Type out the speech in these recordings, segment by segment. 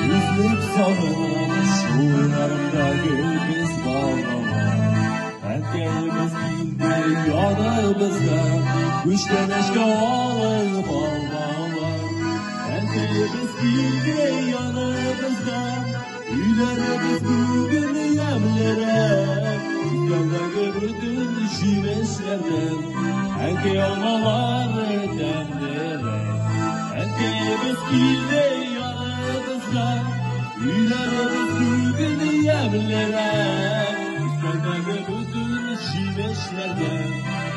Üzlük sarılmış uğrarımda göz bağlamak. Erkeğimiz bildi yanımızda, güçten eşke alıp almalar. Erkeğimiz bildi yanımızda, üylerimiz bugün yemlere. Üstlerden bütün şiveçlerden, erkeği olmaları demlere. Erkeğimiz bildi yanımızda, üylerimiz bugün yemlere. Üstlerden bütün şiveçlerden,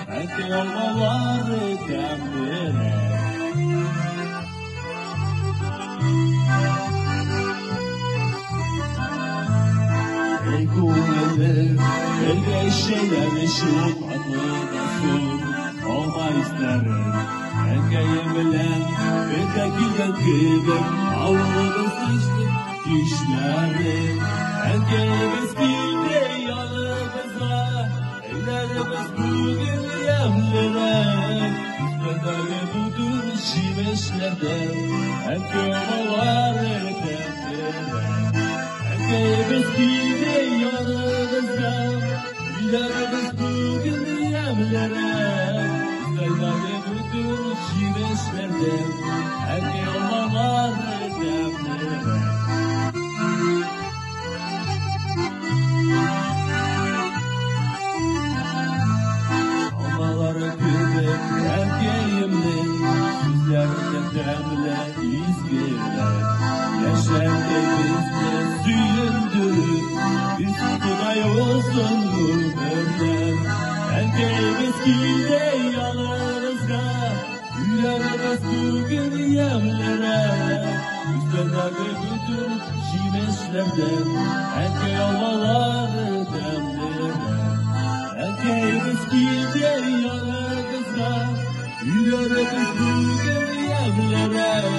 erkeği olmaları demlere. Ey kuvvetler, ey şeyler şu anlasın, olma isterim. Erkeğim bilen, ötekinden kıdım, avlumuz sıçtı düşlerim. Erkeğimiz bildi yanımıza, evlerimiz bugün yemlere. Üstlerden bütün şiveçlerden, erkeğim olar demlere. Erkeğimiz bildi yanımızda, üylerimiz bugün yemlere. Üstlerden bütün şiveçlerden, erkeği olmalar demlere. Almaları kırdık erkeğimle, süzlerden demle izgirler. Yaşarlarımızla süyündürür, üstüne yolsun ömürler. Erkeğimiz gide yanımızda, üylerimiz bugün yemlere. Üstlerden bütün şiveçlerden, erkeği olmaları demlere. Erkeğimiz gide yanımızda, üylerimiz bugün yemlere.